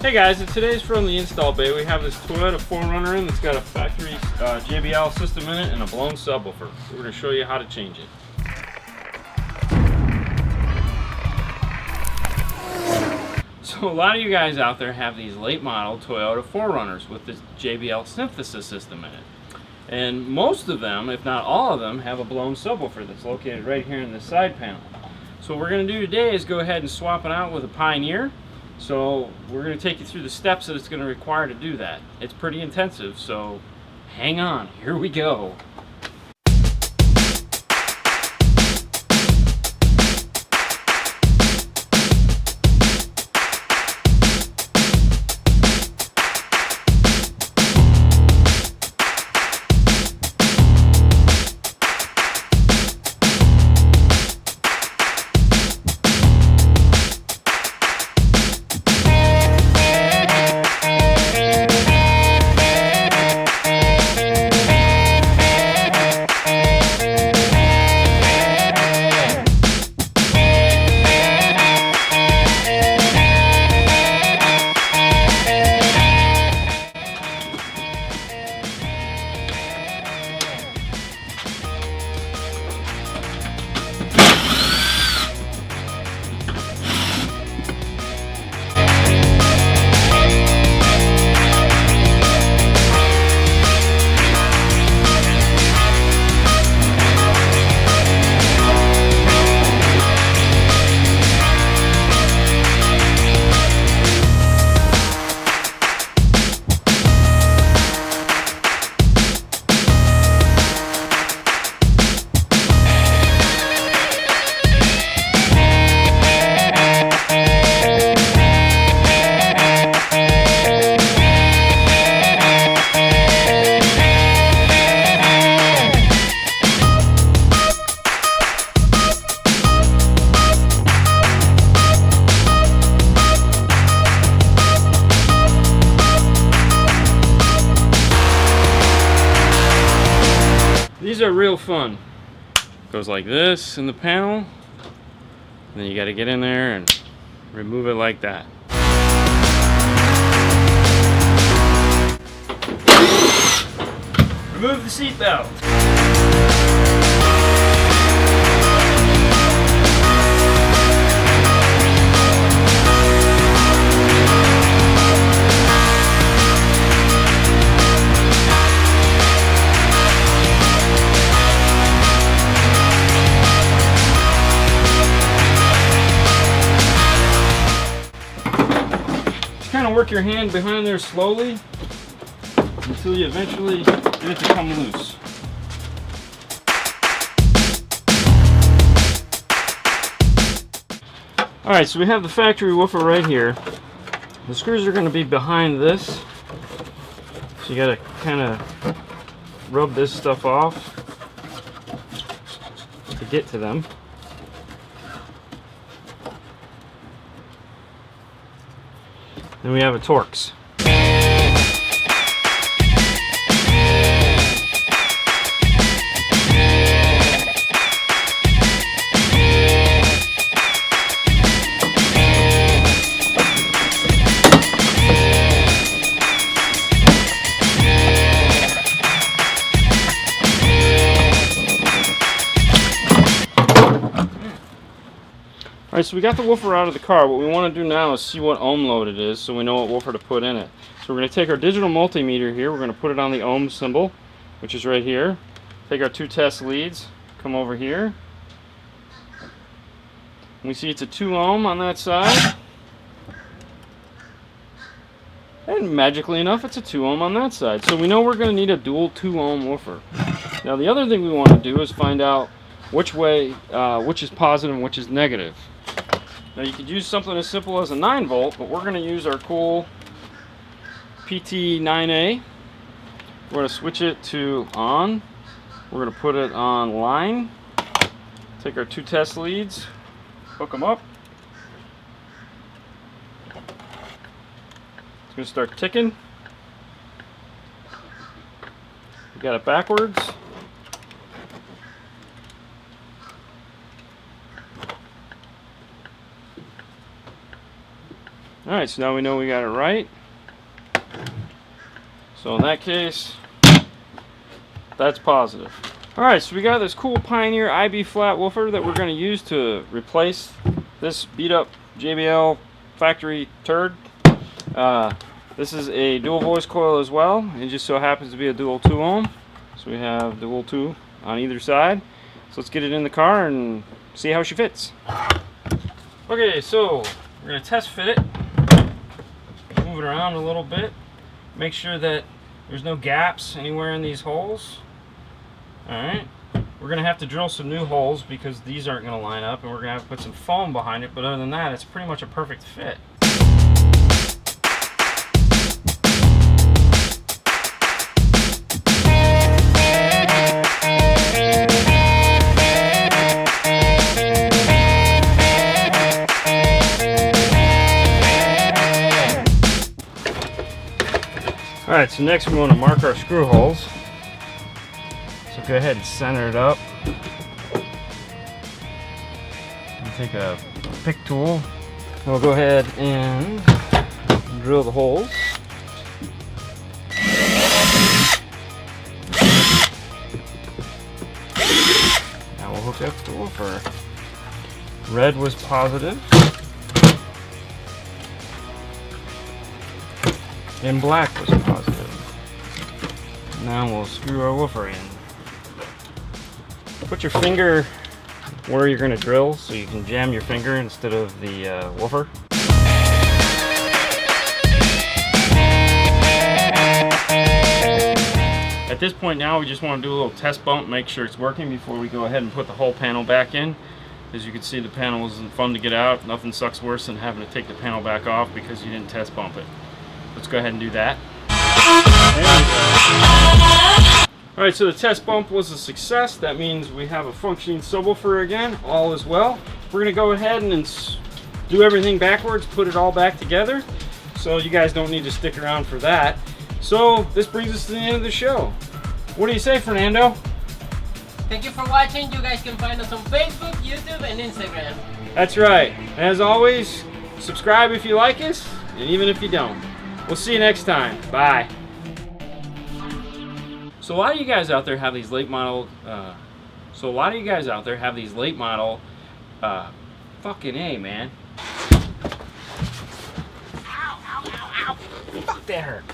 Hey guys, in today's From the Install Bay, we have this Toyota 4Runner in that's got a factory JBL system in it and a blown subwoofer. We're going to show you how to change it. So a lot of you guys out there have these late model Toyota 4Runners with this JBL synthesis system in it. And most of them, if not all of them, have a blown subwoofer that's located right here in the side panel. So what we're going to do today is go ahead and swap it out with a Pioneer. So we're going to take you through the steps that it's going to require to do that. It's pretty intensive, so hang on, here we go. These are real fun. Goes like this in the panel, and then you got to get in there and remove it like that. Remove the seat belt. Kind of work your hand behind there slowly until you eventually get it to come loose. Alright, so we have the factory woofer right here. The screws are going to be behind this, so you got to kind of rub this stuff off to get to them. Then we have a Torx. Alright, so we got the woofer out of the car. What we want to do now is see what ohm load it is so we know what woofer to put in it. So we're going to take our digital multimeter here, we're going to put it on the ohm symbol, which is right here. Take our two test leads, come over here. We see it's a 2 ohm on that side. And magically enough, it's a 2 ohm on that side. So we know we're going to need a dual 2 ohm woofer. Now the other thing we want to do is find out which way, which is positive and which is negative. Now you could use something as simple as a 9 volt, but we're going to use our cool PT9A. We're going to switch it to on. We're going to put it on line. Take our two test leads, hook them up. It's going to start ticking. We got it backwards. Alright, so now we know we got it right. So in that case, that's positive. Alright, so we got this cool Pioneer IB flat woofer that we're going to use to replace this beat up JBL factory turd. This is a dual voice coil as well. It just so happens to be a dual 2 ohm. So we have dual 2 on either side. So let's get it in the car and see how she fits. Okay, so we're going to test fit it. Move it around a little bit. Make sure that there's no gaps anywhere in these holes. Alright. We're going to have to drill some new holes because these aren't going to line up, and we're going to have to put some foam behind it, but other than that, it's pretty much a perfect fit. Alright, so next we want to mark our screw holes. So go ahead and center it up. And take a pick tool. And we'll go ahead and drill the holes. Now we'll hook up the woofer. Red was positive. And black was positive. Now we'll screw our woofer in. Put your finger where you're going to drill so you can jam your finger instead of the woofer. At this point now we just want to do a little test bump, make sure it's working before we go ahead and put the whole panel back in. As you can see, the panel isn't fun to get out. Nothing sucks worse than having to take the panel back off because you didn't test bump it. Let's go ahead and do that. Alright, so the test bump was a success. That means we have a functioning subwoofer again. All is well. We're going to go ahead and do everything backwards, put it all back together. So you guys don't need to stick around for that. So this brings us to the end of the show. What do you say, Fernando? Thank you for watching. You guys can find us on Facebook, YouTube, and Instagram. That's right. As always, subscribe if you like us, and even if you don't. We'll see you next time. Bye. So a lot of you guys out there have these late model. Fucking A, man. Ow, ow, ow, ow. Fuck, that hurt.